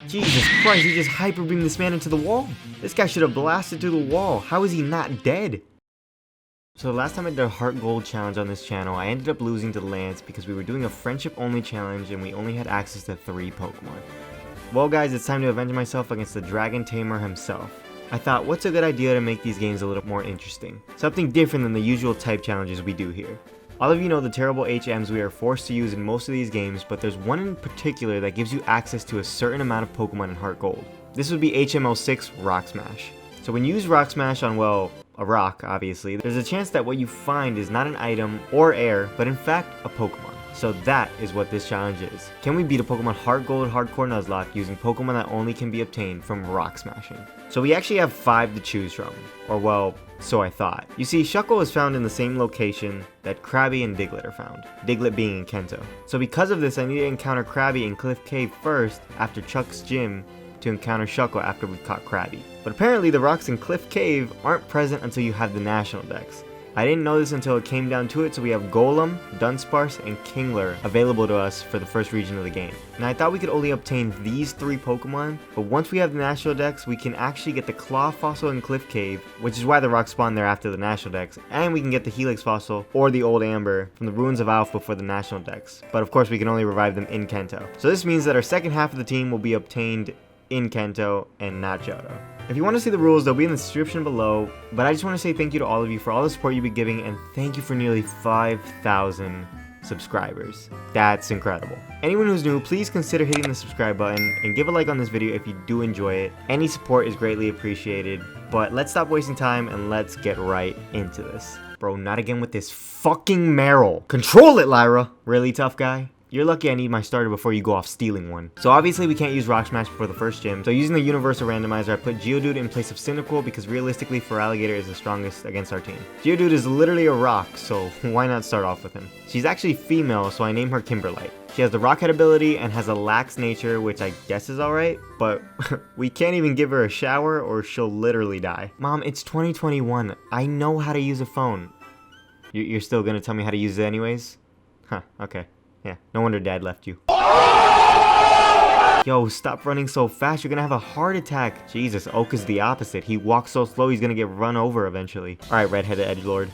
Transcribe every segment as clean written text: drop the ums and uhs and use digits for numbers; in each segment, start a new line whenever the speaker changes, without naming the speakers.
Jesus Christ, he just hyper beamed this man into the wall. This guy should have blasted through the wall. How is he not dead? So the last time I did a Heartgold challenge on this channel, I ended up losing to Lance because we were doing a friendship only challenge and we only had access to 3 Pokemon. Well guys, it's time to avenge myself against the Dragon Tamer himself. I thought, what's a good idea to make these games a little more interesting? Something different than the usual type challenges we do here. All of you know the terrible HMs we are forced to use in most of these games, but there's one in particular that gives you access to a certain amount of Pokemon in Heartgold. This would be HM06 Rock Smash. So when you use Rock Smash on, well, a rock, obviously, there's a chance that what you find is not an item or air, but in fact, a Pokemon. So that is what this challenge is. Can we beat a Pokemon Heartgold Hardcore Nuzlocke using Pokemon that only can be obtained from rock smashing? So we actually have 5 to choose from, or well, so I thought. You see, Shuckle is found in the same location that Krabby and Diglett are found, Diglett being in Kanto. So because of this, I need to encounter Krabby in Cliff Cave first after Chuck's gym to encounter Shuckle after we've caught Krabby. But apparently the rocks in Cliff Cave aren't present until you have the national dex. I didn't know this until it came down to it, so we have Golem, Dunsparce, and Kingler available to us for the first region of the game. Now I thought we could only obtain these 3 Pokemon, but once we have the National Dex, we can actually get the Claw Fossil in Cliff Cave, which is why the rocks spawn there after the National Dex, and we can get the Helix Fossil, or the Old Amber, from the Ruins of Alpha for the National Dex. But of course we can only revive them in Kanto. So this means that our second half of the team will be obtained in Kanto and not Johto. If you want to see the rules, they'll be in the description below, but I just want to say thank you to all of you for all the support you've been giving, and thank you for nearly 5,000 subscribers. That's incredible. Anyone who's new, please consider hitting the subscribe button and give a like on this video if you do enjoy it. Any support is greatly appreciated, but let's stop wasting time and let's get right into this. Bro, not again with this fucking Meryl. Control it, Lyra! Really, tough guy? You're lucky I need my starter before you go off stealing one. So obviously we can't use Rock Smash before the first gym, so using the Universal Randomizer I put Geodude in place of Cyndaquil because realistically Feraligatr is the strongest against our team. Geodude is literally a rock, so why not start off with him? She's actually female, so I name her Kimberlite. She has the Rock Head ability and has a lax nature, which I guess is alright, but we can't even give her a shower or she'll literally die. Mom, it's 2021. I know how to use a phone. You're still gonna tell me how to use it anyways? Huh, okay. Yeah, no wonder Dad left you. Yo, stop running so fast, you're gonna have a heart attack. Jesus, Oak is the opposite. He walks so slow he's gonna get run over eventually. Alright, redheaded edgelord.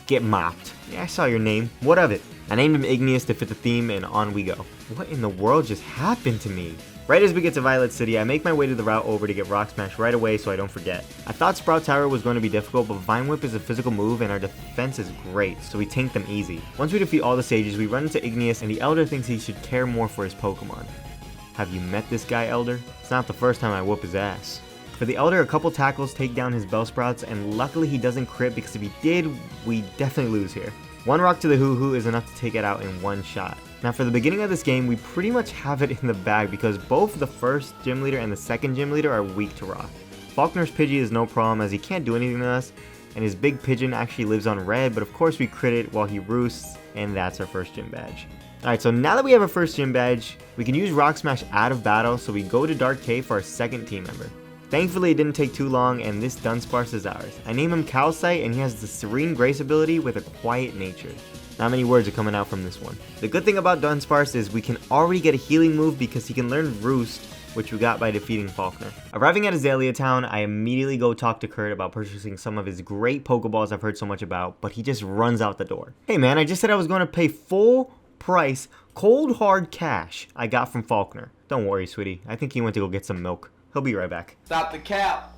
Get mopped. Yeah, I saw your name. What of it? I named him Igneous to fit the theme, and on we go. What in the world just happened to me? Right as we get to Violet City, I make my way to the route over to get Rock Smash right away so I don't forget. I thought Sprout Tower was going to be difficult, but Vine Whip is a physical move and our defense is great, so we tank them easy. Once we defeat all the sages, we run into Igneous and the Elder thinks he should care more for his Pokemon. Have you met this guy, Elder? It's not the first time I whoop his ass. For the Elder, a couple tackles take down his Bellsprouts, and luckily he doesn't crit because if he did, we definitely lose here. One rock to the Hoo-Hoo is enough to take it out in one shot. Now for the beginning of this game, we pretty much have it in the bag because both the first gym leader and the second gym leader are weak to rock. Faulkner's Pidgey is no problem as he can't do anything to us, and his big pigeon actually lives on red, but of course we crit it while he roosts, and that's our first gym badge. Alright, so now that we have our first gym badge, we can use Rock Smash out of battle, so we go to Dark Cave for our second team member. Thankfully it didn't take too long, and this Dunsparce is ours. I name him Calcite, and he has the Serene Grace ability with a quiet nature. Not many words are coming out from this one. The good thing about Dunsparce is we can already get a healing move because he can learn Roost, which we got by defeating Faulkner. Arriving at Azalea Town, I immediately go talk to Kurt about purchasing some of his great Pokeballs I've heard so much about, but he just runs out the door. Hey man, I just said I was going to pay full price, cold hard cash I got from Faulkner. Don't worry, sweetie. I think he went to go get some milk. He'll be right back.
Stop the cap.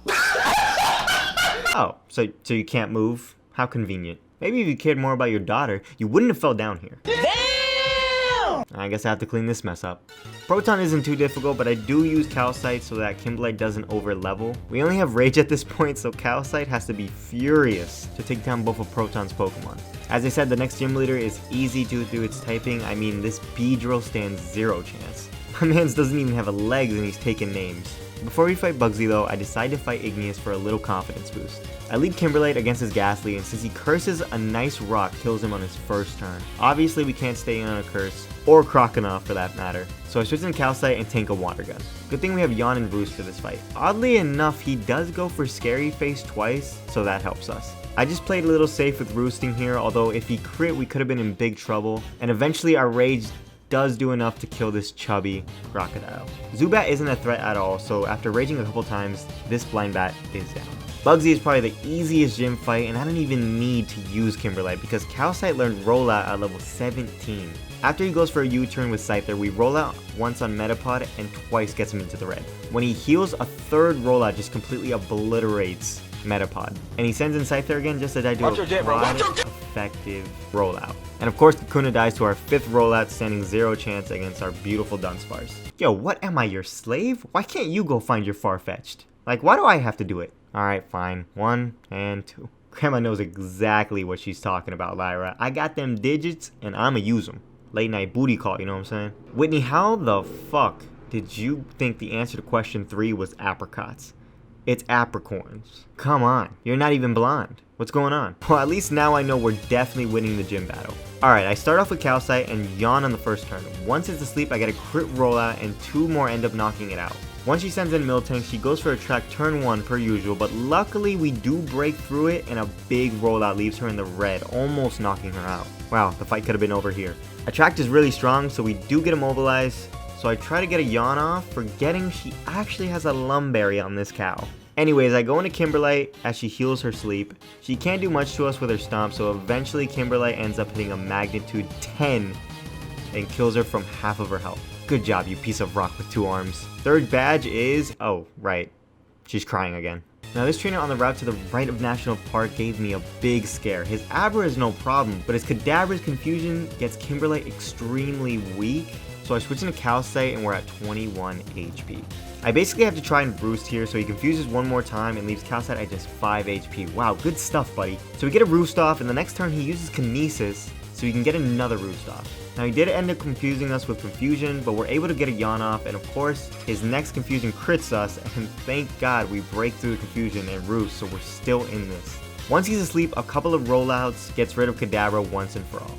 Oh, so you can't move? How convenient. Maybe if you cared more about your daughter, you wouldn't have fell down here. Damn! I guess I have to clean this mess up. Proton isn't too difficult, but I do use Calcite so that Kimberlite doesn't over level. We only have Rage at this point, so Calcite has to be furious to take down both of Proton's Pokemon. As I said, the next gym leader is easy due to its typing. I mean, this Beedrill stands 0 chance. My man's doesn't even have a legs and he's taking names. Before we fight Bugsy though, I decide to fight Igneous for a little confidence boost. I lead Kimberlite against his Ghastly, and since he curses, a nice rock kills him on his first turn. Obviously we can't stay on a curse, or Croconaw for that matter, so I switch in Calcite and tank a Water Gun. Good thing we have Yawn and Roost for this fight. Oddly enough, he does go for Scary Face twice, so that helps us. I just played a little safe with roosting here, although if he crit we could have been in big trouble, and eventually our Rage does do enough to kill this chubby crocodile. Zubat isn't a threat at all, so after raging a couple times, this blind bat is down. Bugsy is probably the easiest gym fight, and I don't even need to use Kimberlite because Calcite learned Rollout at level 17. After he goes for a U-turn with Scyther, we roll out once on Metapod and twice gets him into the red. When he heals, a third rollout just completely obliterates Metapod. And he sends in Scyther again just to die to a quad effective rollout. And of course, Kakuna dies to our 5th rollout, standing 0 chance against our beautiful Dunsparce. Yo, what am I, your slave? Why can't you go find your Farfetch'd? Like, why do I have to do it? Alright, fine. 1 and 2. Grandma knows exactly what she's talking about, Lyra. I got them digits and I'ma use them. Late night booty call, you know what I'm saying? Whitney, how the fuck did you think the answer to question 3 was apricots? It's apricorns. Come on, you're not even blonde. What's going on? Well, at least now I know we're definitely winning the gym battle. Alright, I start off with Calcite and yawn on the first turn. Once it's asleep, I get a crit rollout and 2 more end up knocking it out. Once she sends in Miltank, she goes for a track turn 1 per usual, but luckily we do break through it and a big rollout leaves her in the red, almost knocking her out. Wow, the fight could have been over here. Attract is really strong, so we do get immobilized, so I try to get a yawn off, forgetting she actually has a Lumberry on this cow. Anyways, I go into Kimberlite as she heals her sleep. She can't do much to us with her stomp, so eventually Kimberlite ends up hitting a magnitude 10 and kills her from half of her health. Good job, you piece of rock with 2 arms. Third badge is... oh, right. She's crying again. Now this trainer on the route to the right of National Park gave me a big scare. His Abra is no problem, but his Kadabra's confusion gets Kimberlite extremely weak, so I switch into Calcite and we're at 21 HP. I basically have to try and roost here, so he confuses one more time and leaves Calcite at just 5 HP. Wow, good stuff, buddy. So we get a roost off, and the next turn he uses Kinesis, so we can get another roost off. Now he did end up confusing us with confusion, but we're able to get a yawn off, and of course, his next confusion crits us, and thank God we break through the confusion and roost, so we're still in this. Once he's asleep, a couple of rollouts gets rid of Kadabra once and for all.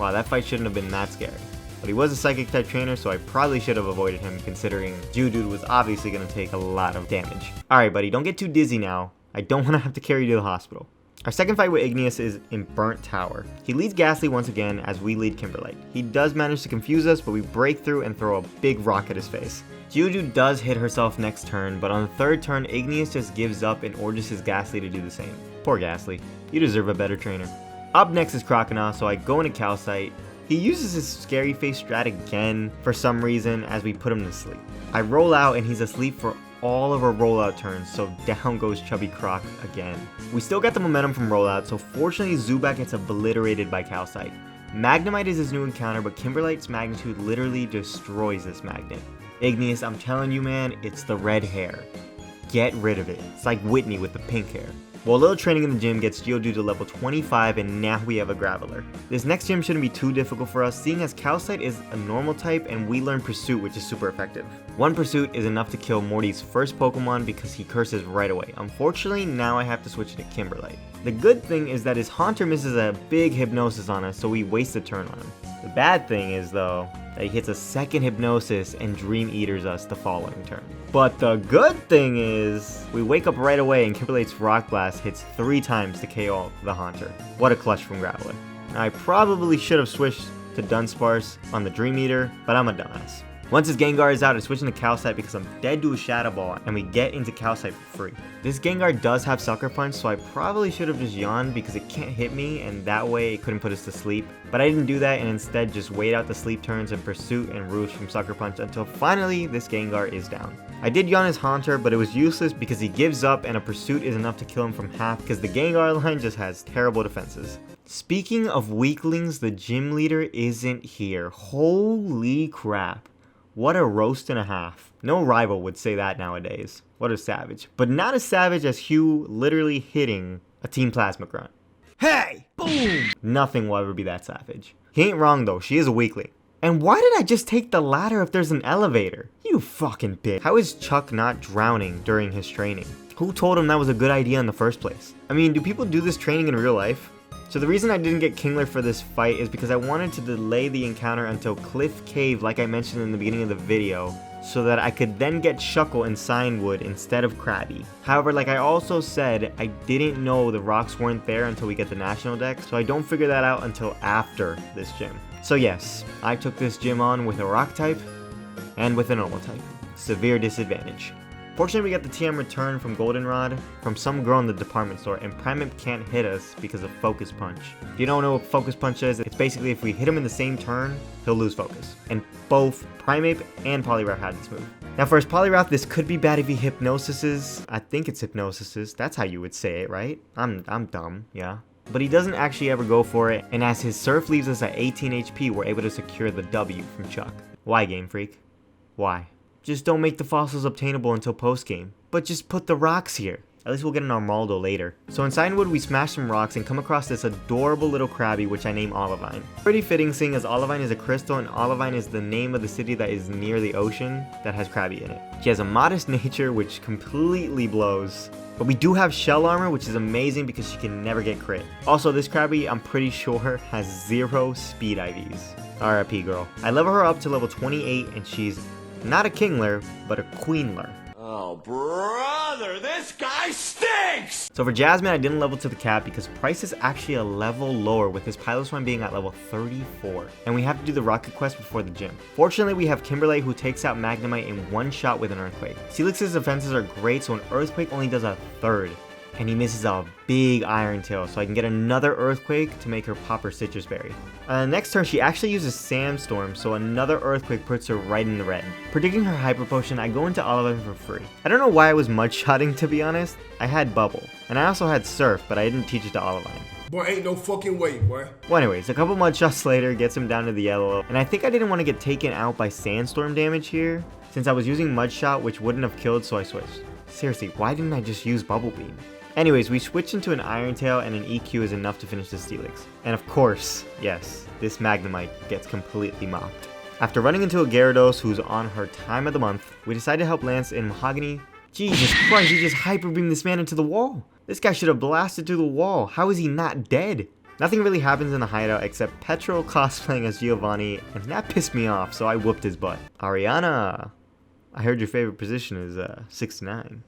Wow, that fight shouldn't have been that scary. But he was a psychic type trainer, so I probably should have avoided him, considering Geodude was obviously going to take a lot of damage. Alright buddy, don't get too dizzy now. I don't want to have to carry you to the hospital. Our second fight with Igneous is in Burnt Tower. He leads Ghastly once again as we lead Kimberlite. He does manage to confuse us, but we break through and throw a big rock at his face. Geodude does hit herself next turn, but on the third turn, Igneous just gives up and orders his Ghastly to do the same. Poor Ghastly. You deserve a better trainer. Up next is Croconaw, so I go into Calcite. He uses his scary face strat again for some reason as we put him to sleep. I roll out and he's asleep for all of our rollout turns, so down goes Chubby Croc again. We still got the momentum from rollout, so fortunately Zubat gets obliterated by Calcite. Magnemite is his new encounter, but Kimberlite's magnitude literally destroys this magnet. Igneous, I'm telling you man, it's the red hair. Get rid of it. It's like Whitney with the pink hair. Well, a little training in the gym gets Geodude to level 25, and now we have a Graveler. This next gym shouldn't be too difficult for us, seeing as Calcite is a normal type and we learn Pursuit, which is super effective. One Pursuit is enough to kill Morty's first Pokemon because he curses right away. Unfortunately, now I have to switch to Kimberlite. The good thing is that his Haunter misses a big Hypnosis on us, so we waste a turn on him. The bad thing is, though, that he hits a second Hypnosis and Dream Eaters us the following turn. But the good thing is, we wake up right away and Kimberlite's Rock Blast hits 3 times to KO the Haunter. What a clutch from Graveler. Now, I probably should have switched to Dunsparce on the Dream Eater, but I'm a dumbass. Once his Gengar is out, I switch into Calcite because I'm dead to a Shadow Ball, and we get into Calcite for free. This Gengar does have Sucker Punch, so I probably should have just yawned because it can't hit me, and that way it couldn't put us to sleep. But I didn't do that, and instead just wait out the sleep turns and Pursuit and Roost from Sucker Punch until finally this Gengar is down. I did yawn his Haunter, but it was useless because he gives up and a Pursuit is enough to kill him from half because the Gengar line just has terrible defenses. Speaking of weaklings, the gym leader isn't here. Holy crap. What a roast and a half. No rival would say that nowadays. What a savage. But not as savage as Hugh literally hitting a Team Plasma Grunt. Hey! Boom! Nothing will ever be that savage. He ain't wrong though, she is a weakling. And why did I just take the ladder if there's an elevator? You fucking bitch. How is Chuck not drowning during his training? Who told him that was a good idea in the first place? I mean, do people do this training in real life? So the reason I didn't get Kingler for this fight is because I wanted to delay the encounter until Cliff Cave, like I mentioned in the beginning of the video, so that I could then get Shuckle and Signwood instead of Krabby. However, like I also said, I didn't know the rocks weren't there until we get the national deck, so I don't figure that out until after this gym. So yes, I took this gym on with a rock type and with a normal type. Severe disadvantage. Fortunately, we got the TM return from Goldenrod from some girl in the department store, and Primeape can't hit us because of Focus Punch. If you don't know what Focus Punch is, it's basically if we hit him in the same turn, he'll lose focus. And both Primeape and Poliwrath had this move. Now for his Poliwrath, this could be bad if he hypnosises. I think it's hypnosises. That's how you would say it, right? I'm dumb, yeah. But he doesn't actually ever go for it, and as his Surf leaves us at 18 HP, we're able to secure the W from Chuck. Why, Game Freak? Why? Just don't make the fossils obtainable until post-game. But just put the rocks here. At least we'll get an Armaldo later. So in Signwood, we smash some rocks and come across this adorable little Krabby, which I name Olivine. Pretty fitting, seeing as Olivine is a crystal and Olivine is the name of the city that is near the ocean that has Krabby in it. She has a modest nature, which completely blows. But we do have shell armor, which is amazing because she can never get crit. Also, this Krabby, I'm pretty sure, has 0 speed IVs. RIP, girl. I level her up to level 28, and she's not a Kingler, but a Queenler.
Oh, brother, this guy stinks!
So for Jasmine, I didn't level to the cap because Price is actually a level lower with his Piloswine being at level 34. And we have to do the Rocket Quest before the gym. Fortunately, we have Kimberlite who takes out Magnemite in one shot with an Earthquake. Celix's defenses are great, so an Earthquake only does a third. And he misses a big Iron Tail, so I can get another Earthquake to make her pop her Citrus Berry. Next turn, she actually uses Sandstorm, so another Earthquake puts her right in the red. Predicting her Hyper Potion, I go into Olivine for free. I don't know why I was Mud-Shotting, to be honest. I had Bubble, and I also had Surf, but I didn't teach it to Olivine.
Boy, ain't no fucking way, boy.
Well, anyways, a couple Mud Shots later gets him down to the yellow, and I think I didn't want to get taken out by Sandstorm damage here, since I was using Mud Shot, which wouldn't have killed, so I switched. Seriously, why didn't I just use Bubble Beam? Anyways, we switch into an Iron Tail, and an EQ is enough to finish the Steelix. And of course, yes, this Magnemite gets completely mopped. After running into a Gyarados who's on her time of the month, we decide to help Lance in Mahogany. Jesus Christ, he just Hyper Beamed this man into the wall. This guy should have blasted through the wall. How is he not dead? Nothing really happens in the hideout except Petrol cosplaying as Giovanni, and that pissed me off, so I whooped his butt. Ariana, I heard your favorite position is 69.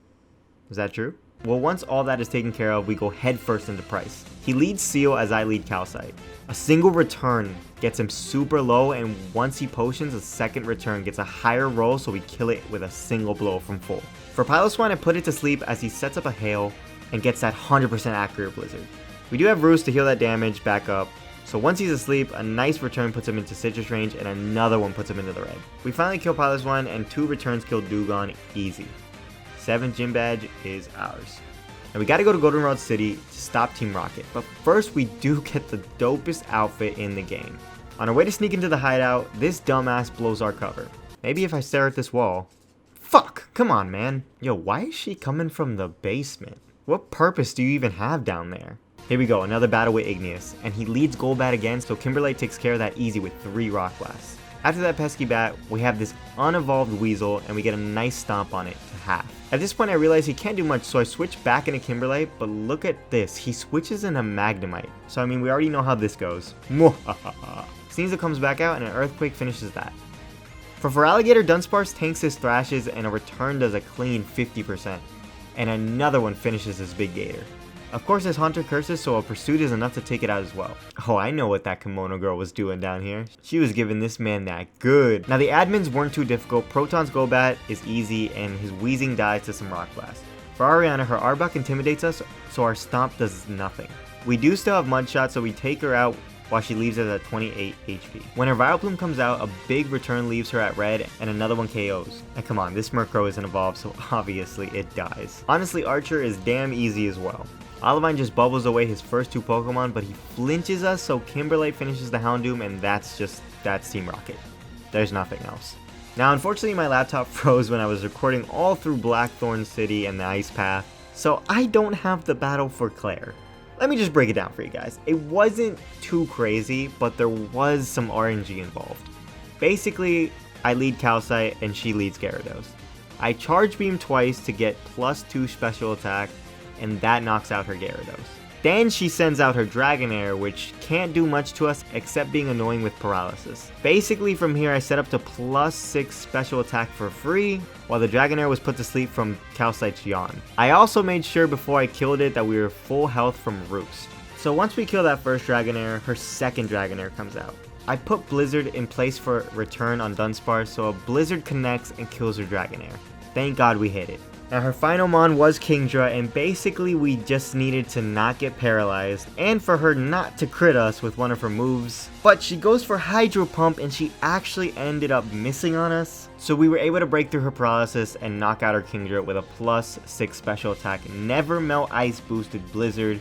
Is that true? Well, once all that is taken care of, we go headfirst into Price. He leads Seal as I lead Calcite. A single return gets him super low, and once he potions, a second return gets a higher roll, so we kill it with a single blow from full. For Piloswine, I put it to sleep as he sets up a Hail and gets that 100% accurate Blizzard. We do have Roost to heal that damage back up, so once he's asleep, a nice return puts him into Citrus range, and another one puts him into the red. We finally kill Piloswine, and 2 returns kill Dewgong easy. 7th gym badge is ours. Now we gotta go to Goldenrod City to stop Team Rocket, but first we do get the dopest outfit in the game. On our way to sneak into the hideout, this dumbass blows our cover. Maybe if I stare at this wall. Fuck, come on man. Yo, why is she coming from the basement? What purpose do you even have down there? Here we go, another battle with Igneous, and he leads Golbat again, so Kimberlite takes care of that easy with 3 Rock Blasts. After that pesky bat, we have this unevolved Weasel, and we get a nice stomp on it to half. At this point I realize he can't do much, so I switch back into Kimberlite, but look at this, he switches into Magnemite. So I mean, we already know how this goes. Sneasel comes back out, and an Earthquake finishes that. For Feraligatr, Dunsparce tanks his Thrashes, and a return does a clean 50%. And another one finishes his Big Gator. Of course, his Haunter curses, so a Pursuit is enough to take it out as well. Oh, I know what that Kimono girl was doing down here. She was giving this man that good. Now, the admins weren't too difficult. Proton's Golbat is easy, and his Weezing dies to some Rock Blast. For Ariana, her Arbok intimidates us, so our Stomp does nothing. We do still have Mud Shot, so we take her out while she leaves us at 28 HP. When her Vileplume comes out, a big return leaves her at red, and another one KOs. And come on, this Murkrow isn't evolved, so obviously it dies. Honestly, Archer is damn easy as well. Olivine just bubbles away his first 2 Pokemon, but he flinches us, so Kimberlite finishes the Houndoom, and that's Team Rocket. There's nothing else. Now, unfortunately, my laptop froze when I was recording all through Blackthorn City and the Ice Path, so I don't have the battle for Claire. Let me just break it down for you guys. It wasn't too crazy, but there was some RNG involved. Basically, I lead Calcite and she leads Gyarados. I Charge Beam twice to get +2 special attack, and that knocks out her Gyarados. Then she sends out her Dragonair, which can't do much to us except being annoying with paralysis. Basically from here I set up to +6 special attack for free, while the Dragonair was put to sleep from Calcite's Yawn. I also made sure before I killed it that we were full health from Roost. So once we kill that first Dragonair, her second Dragonair comes out. I put Blizzard in place for return on Dunsparce, so a Blizzard connects and kills her Dragonair. Thank God we hit it. Now her final mon was Kingdra, and basically we just needed to not get paralyzed and for her not to crit us with one of her moves. But she goes for Hydro Pump and she actually ended up missing on us. So we were able to break through her paralysis and knock out her Kingdra with a +6 special attack, Never Melt Ice boosted Blizzard,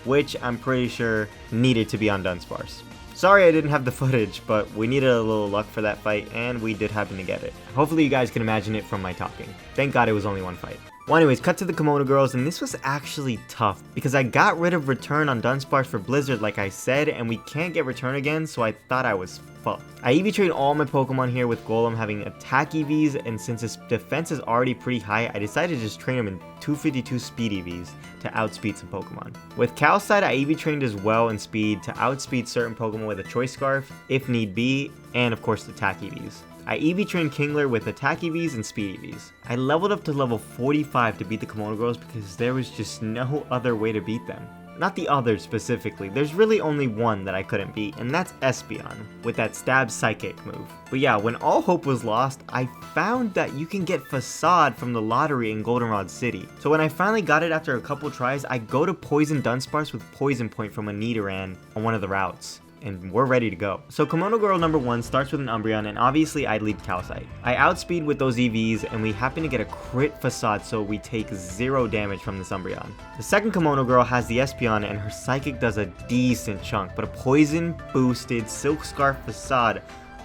which I'm pretty sure needed to be on Dunsparce. Sorry I didn't have the footage, but we needed a little luck for that fight, and we did happen to get it. Hopefully you guys can imagine it from my talking. Thank God it was only one fight. Well anyways, cut to the Kimono Girls, and this was actually tough, because I got rid of return on Dunsparce for Blizzard like I said, and we can't get return again, so I thought I was fucked. I EV trained all my Pokemon here with Golem having attack EVs, and since his defense is already pretty high, I decided to just train him in 252 speed EVs to outspeed some Pokemon. With Calcite, I EV trained as well in speed to outspeed certain Pokemon with a Choice Scarf, if need be, and of course attack EVs. I EV trained Kingler with attack EVs and speed EVs. I leveled up to level 45 to beat the Kimono Girls because there was just no other way to beat them. Not the others specifically, there's really only one that I couldn't beat, and that's Espeon, with that stab psychic move. But yeah, when all hope was lost, I found that you can get Facade from the lottery in Goldenrod City. So when I finally got it after a couple tries, I go to Poison Dunsparce with Poison Point from a Nidoran on one of the routes, and we're ready to go. So Kimono Girl number 1 starts with an Umbreon, and obviously I'd lead Calcite. I outspeed with those EVs, and we happen to get a crit Facade, so we take 0 damage from this Umbreon. The second Kimono Girl has the Espeon, and her Psychic does a decent chunk, but a Poison boosted Silk Scarf Facade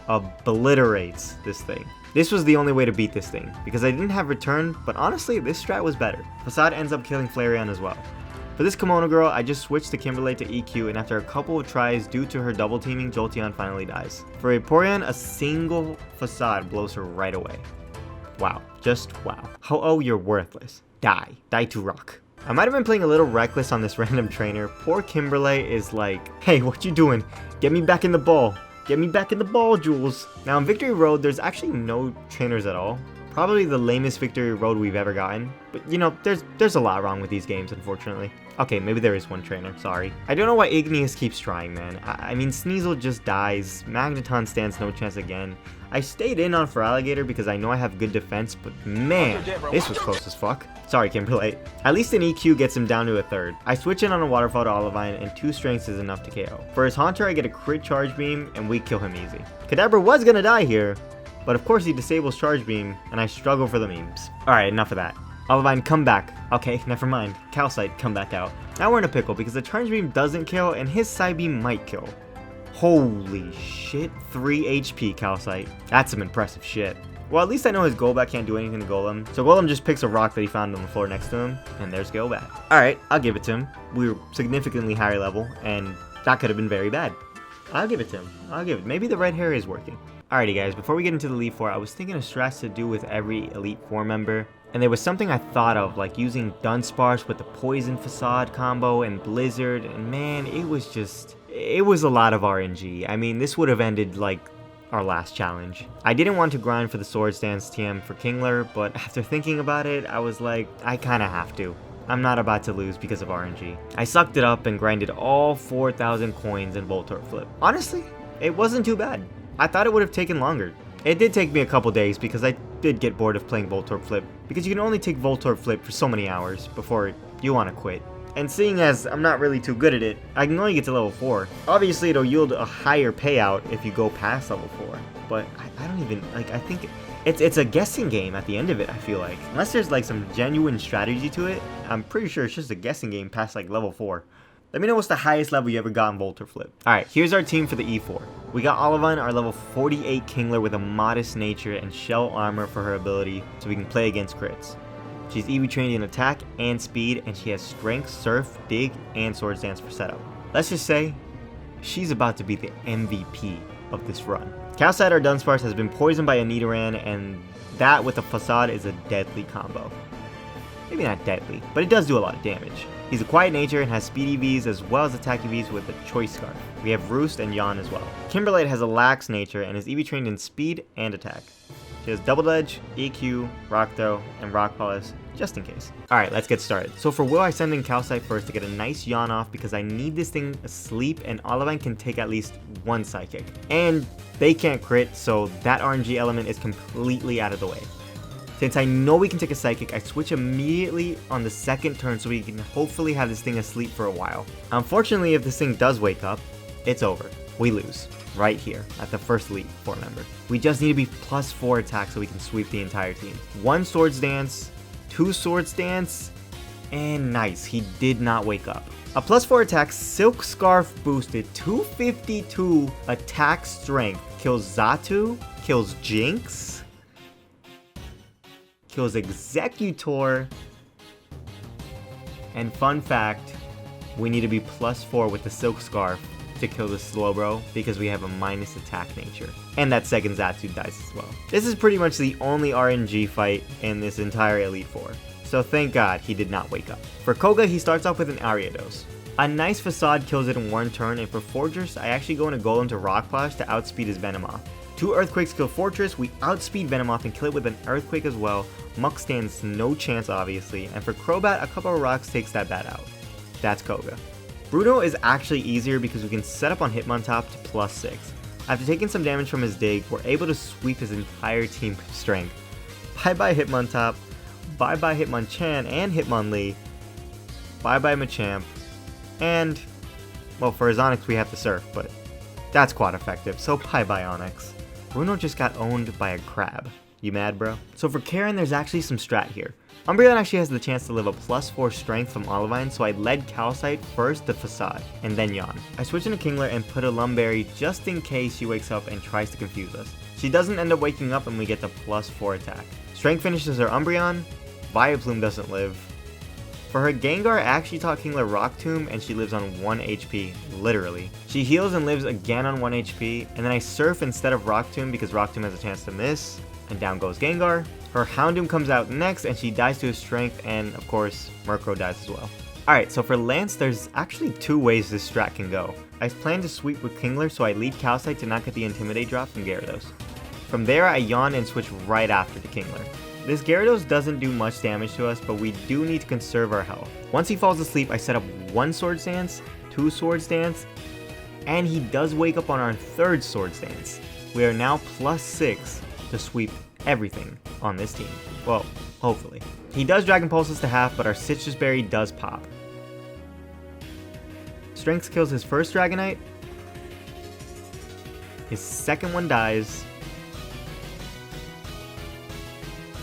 obliterates this thing. This was the only way to beat this thing, because I didn't have return, but honestly this strat was better. Facade ends up killing Flareon as well. For this Kimono Girl, I just switched to Kimberlay to EQ, and after a couple of tries due to her double teaming, Jolteon finally dies. For Vaporeon, a single Facade blows her right away. Wow, just wow. Ho-Oh, you're worthless. Die. Die to rock. I might have been playing a little reckless on this random trainer. Poor Kimberlay is like, hey, what you doing? Get me back in the ball. Get me back in the ball, Jules. Now in Victory Road, there's actually no trainers at all. Probably the lamest Victory Road we've ever gotten. But you know, there's a lot wrong with these games, unfortunately. Okay, maybe there is one trainer, sorry. I don't know why Igneous keeps trying, man. I mean, Sneasel just dies. Magneton stands no chance again. I stayed in on Feraligatr because I know I have good defense, but man, this was close as fuck. Sorry, Kimberlay. At least an EQ gets him down to a 3rd. I switch in on a Waterfall to Olivine, and 2 strengths is enough to KO. For his Haunter, I get a crit Charge Beam, and we kill him easy. Kadabra was gonna die here, but of course he disables Charge Beam, and I struggle for the memes. Alright, enough of that. Olivine, come back. Okay, never mind. Calcite, come back out. Now we're in a pickle because the Charge Beam doesn't kill and his Side Beam might kill. Holy shit, 3 HP Calcite. That's some impressive shit. Well, at least I know his Golbat can't do anything to Golem. So Golem just picks a rock that he found on the floor next to him, and there's Golbat. Alright, I'll give it to him. We were significantly higher level, and that could have been very bad. I'll give it to him. I'll give it. Maybe the red hair is working. Alrighty guys, before we get into the Elite Four, I was thinking of strats to do with every Elite Four member. And there was something I thought of, like using Dunsparce with the Poison Facade combo and Blizzard, and man, it was a lot of RNG. I mean, this would have ended like our last challenge. I didn't want to grind for the Swords Dance TM for Kingler, but after thinking about it, I was like, I kinda have to. I'm not about to lose because of RNG. I sucked it up and grinded all 4,000 coins in Voltorb Flip. Honestly, it wasn't too bad. I thought it would have taken longer. It did take me a couple days because I did get bored of playing Voltorb Flip, because you can only take Voltorb Flip for so many hours before you want to quit. And seeing as I'm not really too good at it, I can only get to level 4. Obviously it'll yield a higher payout if you go past level 4, but I don't even, like, I think it's a guessing game at the end of it, I feel like. Unless there's like some genuine strategy to it, I'm pretty sure it's just a guessing game past like level 4. Let me know what's the highest level you ever got in Voltorb Flip. Alright, here's our team for the E4. We got Olivine, our level 48 Kingler with a modest nature and shell armor for her ability, so we can play against crits. She's EV trained in attack and speed, and she has strength, surf, dig, and swords dance for setup. Let's just say, she's about to be the MVP of this run. Calcite, our Dunsparce, has been poisoned by a Nidoran, and that with a Facade is a deadly combo. maybe not deadly, but it does do a lot of damage. He's a quiet nature and has speedy Vs as well as attack Vs with a choice scarf. We have Roost and Yawn as well. Kimberlite has a lax nature and is EV trained in speed and attack. She has Double Edge, EQ, Rock Throw, and Rock Polish, just in case. Alright, let's get started. So for Will, I send in Calcite first to get a nice Yawn off because I need this thing asleep and Olivine can take at least one Psychic. And they can't crit, so that RNG element is completely out of the way. Since I know we can take a Psychic, I switch immediately on the second turn so we can hopefully have this thing asleep for a while. Unfortunately, if this thing does wake up, it's over. We lose. Right here, at the first Elite 4 member. We just need to be +4 attack so we can sweep the entire team. 1 Swords Dance, 2 Swords Dance, and nice, he did not wake up. A +4 attack Silk Scarf boosted 252 attack strength. Kills Xatu, kills Jinx, kills Executor, and fun fact, we need to be +4 with the Silk Scarf to kill the Slowbro because we have a minus attack nature. And that second Xatu dies as well. This is pretty much the only RNG fight in this entire Elite 4. So thank God he did not wake up. For Koga, he starts off with an Ariados. A nice Facade kills it in one turn, and for Fortress, I actually go into Golem to Rock Flash to outspeed his Venomoth. 2 Earthquakes kill Fortress, we outspeed Venomoth and kill it with an Earthquake as well. Muck stands no chance obviously, and for Crobat, a couple of rocks takes that bat out. That's Koga. Bruno is actually easier because we can set up on Hitmontop to +6. After taking some damage from his dig, we're able to sweep his entire team strength. Bye bye Hitmontop, bye bye Hitmonchan and Hitmonlee, bye bye Machamp, and, well, for his Onyx we have to Surf, but that's quite effective, so bye bye Onyx. Bruno just got owned by a crab. You mad, bro? So for Karen, there's actually some strat here. Umbreon actually has the chance to live a +4 strength from Olivine, so I led Calcite first to Facade, and then Yawn. I switch into Kingler and put a Lumberry just in case she wakes up and tries to confuse us. She doesn't end up waking up and we get the +4 attack. Strength finishes her Umbreon, Vileplume doesn't live. For her Gengar, I actually taught Kingler Rock Tomb and she lives on 1 HP, literally. She heals and lives again on 1 HP, and then I Surf instead of Rock Tomb because Rock Tomb has a chance to miss, and down goes Gengar. Her Houndoom comes out next and she dies to his strength, and of course Murkrow dies as well. Alright, so for Lance, there's actually 2 ways this strat can go. I plan to sweep with Kingler, so I lead Calcite to not get the Intimidate drop from Gyarados. From there I Yawn and switch right after to Kingler. This Gyarados doesn't do much damage to us, but we do need to conserve our health. Once he falls asleep, I set up 1 Swords Dance, 2 Swords Dance, and he does wake up on our 3rd Swords Dance. We are now +6 to sweep everything on this team. Well, hopefully. He does Dragon Pulse us to half, but our Citrus Berry does pop. Strength kills his first Dragonite. His second one dies.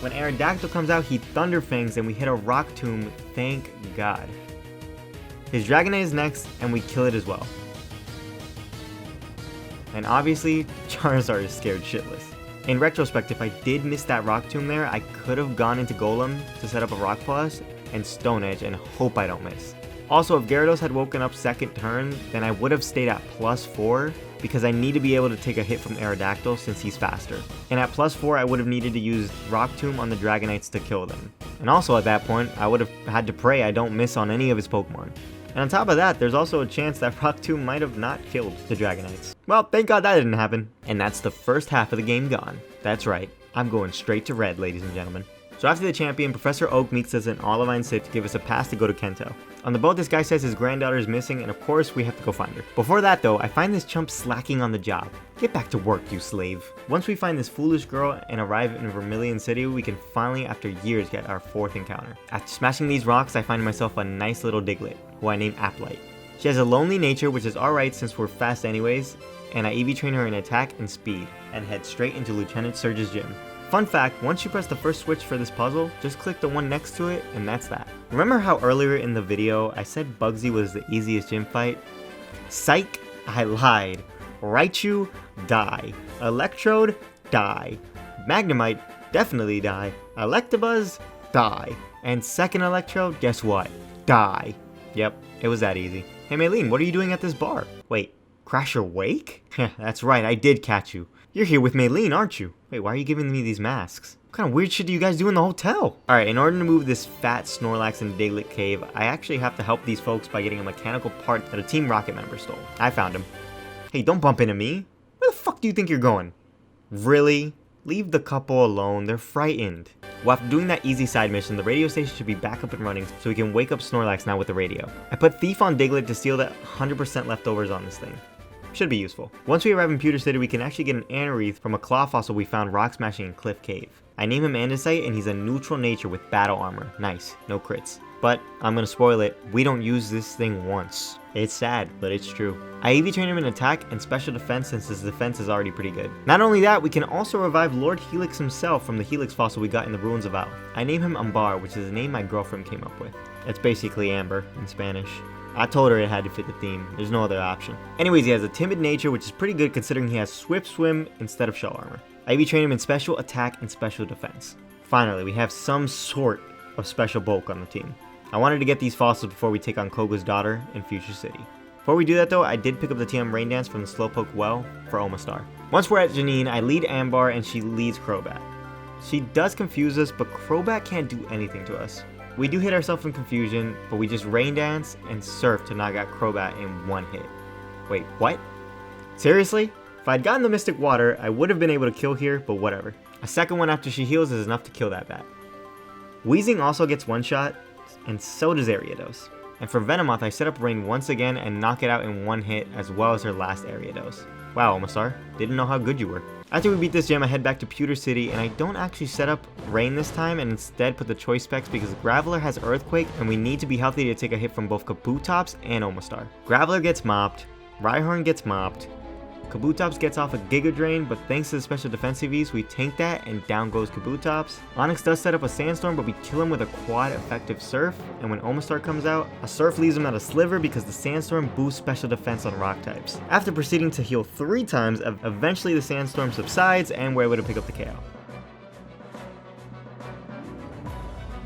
When Aerodactyl comes out, he Thunder Fangs and we hit a Rock Tomb, thank God. His Dragonite is next, and we kill it as well. And obviously, Charizard is scared shitless. In retrospect, if I did miss that Rock Tomb there, I could have gone into Golem to set up a Rock Plus and Stone Edge and hope I don't miss. Also, if Gyarados had woken up second turn, then I would have stayed at +4 because I need to be able to take a hit from Aerodactyl since he's faster. And at +4, I would have needed to use Rock Tomb on the Dragonites to kill them. And also at that point, I would have had to pray I don't miss on any of his Pokemon. And on top of that, there's also a chance that Rock Tomb might have not killed the Dragonites. Well, thank God that didn't happen. And that's the first half of the game gone. That's right, I'm going straight to red, ladies and gentlemen. So after the champion, Professor Oak meets us in Olivine City to give us a pass to go to Kento. On the boat, this guy says his granddaughter is missing, and of course, we have to go find her. Before that though, I find this chump slacking on the job. Get back to work, you slave. Once we find this foolish girl and arrive in Vermilion City, we can finally, after years, get our 4th encounter. After smashing these rocks, I find myself a nice little Diglett, who I name Applite. She has a lonely nature, which is alright since we're fast anyways, and I EV train her in attack and speed, and head straight into Lieutenant Surge's gym. Fun fact, once you press the first switch for this puzzle, just click the one next to it, and that's that. Remember how earlier in the video, I said Bugsy was the easiest gym fight? Psych, I lied. Raichu, die. Electrode, die. Magnemite, definitely die. Electabuzz, die. And second Electrode, guess what? Die. Yep, it was that easy. Hey Maylene, what are you doing at this bar? Wait, Crasher Wake? That's right, I did catch you. You're here with Maylene, aren't you? Wait, why are you giving me these masks? What kind of weird shit do you guys do in the hotel? Alright, in order to move this fat Snorlax and Diglett cave, I actually have to help these folks by getting a mechanical part that a Team Rocket member stole. I found him. Hey, don't bump into me. Where the fuck do you think you're going? Really? Leave the couple alone, they're frightened. Well, after doing that easy side mission, the radio station should be back up and running so we can wake up Snorlax now with the radio. I put Thief on Diglett to steal that 100% leftovers on this thing. Should be useful. Once we arrive in Pewter City, we can actually get an Anorith from a claw fossil we found rock smashing in Cliff Cave. I name him Andesite and he's a neutral nature with battle armor. Nice, no crits. But, I'm gonna spoil it, we don't use this thing once. It's sad, but it's true. I EV train him in attack and special defense since his defense is already pretty good. Not only that, we can also revive Lord Helix himself from the Helix fossil we got in the Ruins of Al. I name him Ambar, which is the name my girlfriend came up with. It's basically Amber in Spanish. I told her it had to fit the theme, there's no other option. Anyways, he has a timid nature, which is pretty good considering he has swift swim instead of shell armor. I EV train him in special attack and special defense. Finally, we have some sort of special bulk on the team. I wanted to get these fossils before we take on Koga's daughter in Future City. Before we do that though, I did pick up the TM Rain Dance from the Slowpoke well for Omastar. Once we're at Janine, I lead Ambar and she leads Crobat. She does confuse us, but Crobat can't do anything to us. We do hit ourselves in confusion, but we just Rain Dance and Surf to knock out Crobat in one hit. Wait, what? Seriously? If I'd gotten the Mystic Water, I would have been able to kill here, but whatever. A second one after she heals is enough to kill that bat. Weezing also gets one shot, and so does Ariados. And for Venomoth, I set up Rain once again and knock it out in one hit as well as her last Ariados. Wow, Omastar, didn't know how good you were. After we beat this gym, I head back to Pewter City and I don't actually set up Rain this time and instead put the choice specs because Graveler has Earthquake and we need to be healthy to take a hit from both Kabutops and Omastar. Graveler gets mopped, Rhyhorn gets mopped, Kabutops gets off a Giga Drain, but thanks to the special defense EVs, we tank that and down goes Kabutops. Onyx does set up a Sandstorm, but we kill him with a quad effective Surf, and when Omastar comes out, a Surf leaves him at a Sliver because the Sandstorm boosts special defense on rock types. After proceeding to heal 3 times, eventually the Sandstorm subsides and we're able to pick up the KO.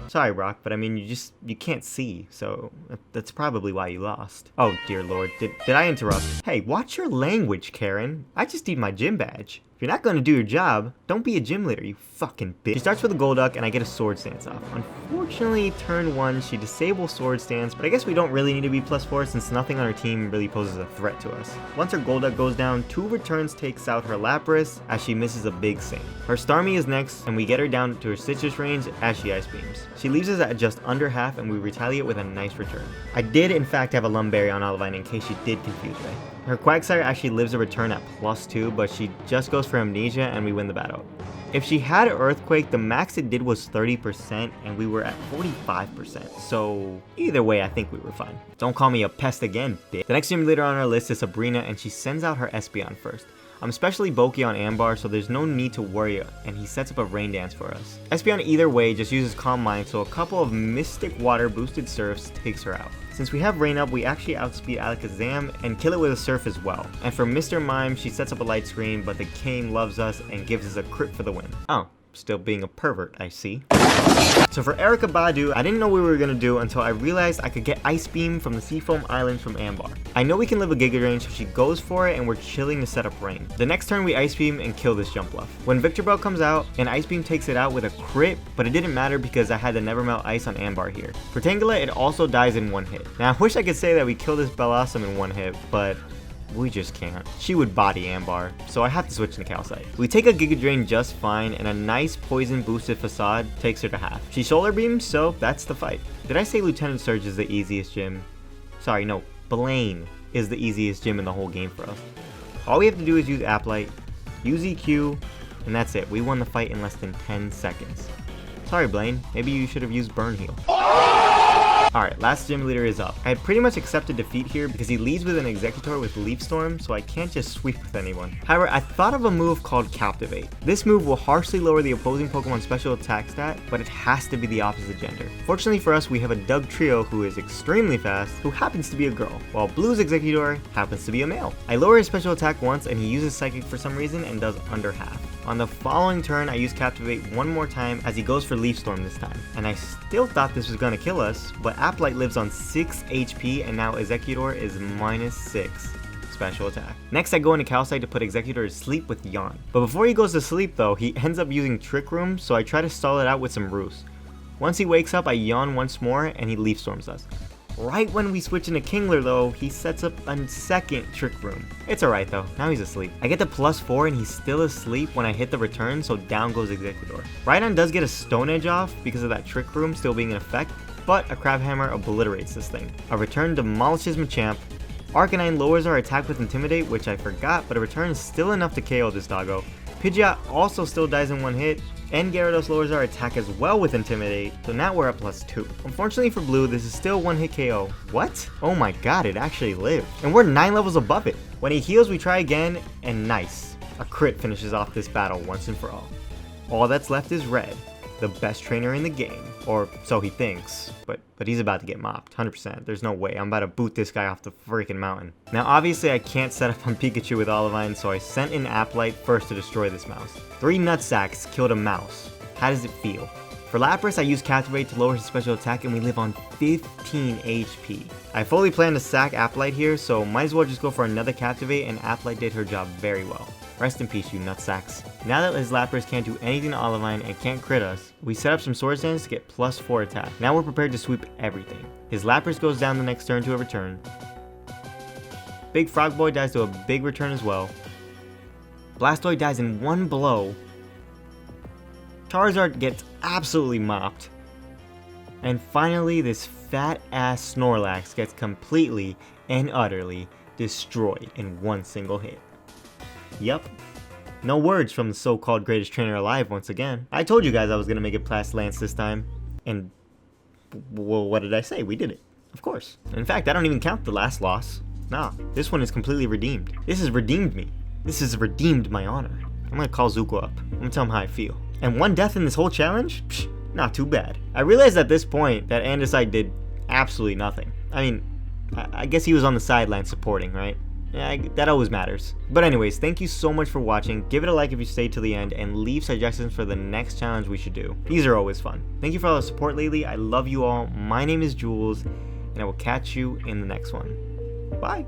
Sorry, Rock, but I mean, you can't see, so that's probably why you lost. Oh, dear lord, did I interrupt? Hey, watch your language, Karen. I just need my gym badge. If you're not going to do your job, don't be a gym leader, you fucking bitch. She starts with a Golduck, and I get a Sword Stance off. Unfortunately, turn 1, she disables Sword Stance, but I guess we don't really need to be +4 since nothing on her team really poses a threat to us. Once her Golduck goes down, 2 returns takes out her Lapras as she misses a big sing. Her Starmie is next, and we get her down to her Citrus range as she Ice Beams. She leaves us at just under half, and we retaliate with a nice return. I did, in fact, have a Lumberry on Olivine in case she did confuse me. Her Quagsire actually lives a return at +2, but she just goes for Amnesia and we win the battle. If she had Earthquake, the max it did was 30% and we were at 45%, so either way I think we were fine. Don't call me a pest again, bitch. The next gym leader on our list is Sabrina and she sends out her Espeon first. I'm especially bulky on Ambar, so there's no need to worry, and he sets up a Rain Dance for us. Espeon either way just uses Calm Mind, so a couple of Mystic Water boosted Surfs takes her out. Since we have Rain up, we actually outspeed Alakazam and kill it with a Surf as well. And for Mr. Mime, she sets up a Light Screen, but the King loves us and gives us a crit for the win. Oh, still being a pervert, I see. So for Erica Badu, I didn't know what we were going to do until I realized I could get Ice Beam from the Seafoam Islands from Ambar. I know we can live a Giga Drain, so she goes for it and we're chilling to set up Rain. The next turn we Ice Beam and kill this Jump Bluff. When Victor Bell comes out, an Ice Beam takes it out with a crit, but it didn't matter because I had the Never Melt Ice on Ambar here. For Tangela, it also dies in one hit. Now I wish I could say that we kill this Bellossom in one hit, but we just can't. She would body Ambar, so I have to switch to Calcite. We take a Giga Drain just fine, and a nice poison boosted Facade takes her to half. She Solar Beams, so that's the fight. Did I say Lieutenant Surge is the easiest gym? Sorry, no, Blaine is the easiest gym in the whole game for us. All we have to do is use Applite, use EQ, and that's it. We won the fight in less than 10 seconds. Sorry, Blaine, maybe you should have used Burn Heal. Alright, last gym leader is up. I had pretty much accepted defeat here because he leads with an Executor with Leaf Storm, so I can't just sweep with anyone. However, I thought of a move called Captivate. This move will harshly lower the opposing Pokemon's special attack stat, but it has to be the opposite gender. Fortunately for us, we have a Doug Trio who is extremely fast, who happens to be a girl, while Blue's Executor happens to be a male. I lower his special attack once and he uses Psychic for some reason and does under half. On the following turn, I use Captivate one more time as he goes for Leaf Storm this time. And I still thought this was going to kill us, but Applite lives on 6 HP and now Executor is -6. special attack. Next, I go into Calcite to put Executor to sleep with Yawn. But before he goes to sleep though, he ends up using Trick Room, so I try to stall it out with some Roost. Once he wakes up, I Yawn once more and he Leaf Storms us. Right when we switch into Kingler though, he sets up a second Trick Room. It's alright though, now he's asleep. I get the +4 and he's still asleep when I hit the return, so down goes Executor. Rhydon does get a Stone Edge off because of that Trick Room still being in effect, but a Crab Hammer obliterates this thing. A return demolishes Machamp. Arcanine lowers our attack with Intimidate, which I forgot, but a return is still enough to KO this doggo. Pidgeot also still dies in one hit, and Gyarados lowers our attack as well with Intimidate, so now we're at +2. Unfortunately for Blue, this is still one hit KO. What? Oh my god, it actually lived. And we're 9 levels above it. When he heals, we try again, and nice. A crit finishes off this battle once and for all. All that's left is Red, the best trainer in the game. Or so he thinks, but he's about to get mopped, 100%. There's no way, I'm about to boot this guy off the freaking mountain. Now obviously I can't set up on Pikachu with Olivine, so I sent in Applite first to destroy this mouse. 3 Nutsacks killed a mouse. How does it feel? For Lapras, I use Captivate to lower his special attack and we live on 15 HP. I fully plan to sack Applite here, so might as well just go for another Captivate, and Applite did her job very well. Rest in peace, you nutsacks. Now that his Lapras can't do anything to Olivine and can't crit us, we set up some Swords Dance to get +4 attack. Now we're prepared to sweep everything. His Lapras goes down the next turn to a return. Big Frog Boy dies to a big return as well. Blastoise dies in one blow. Charizard gets absolutely mopped. And finally, this fat ass Snorlax gets completely and utterly destroyed in one single hit. Yup. No words from the so-called greatest trainer alive once again. I told you guys I was going to make it past Lance this time. And, well, what did I say? We did it. Of course. In fact, I don't even count the last loss. Nah, this one is completely redeemed. This has redeemed me. This has redeemed my honor. I'm going to call Zuko up. I'm going to tell him how I feel. And 1 death in this whole challenge? Psh, not too bad. I realized at this point that Andesite did absolutely nothing. I mean, I guess he was on the sidelines supporting, right? Yeah, that always matters. But anyways, thank you so much for watching. Give it a like if you stayed till the end, and leave suggestions for the next challenge we should do. These are always fun. Thank you for all the support lately. I love you all. My name is Jules, and I will catch you in the next one. Bye.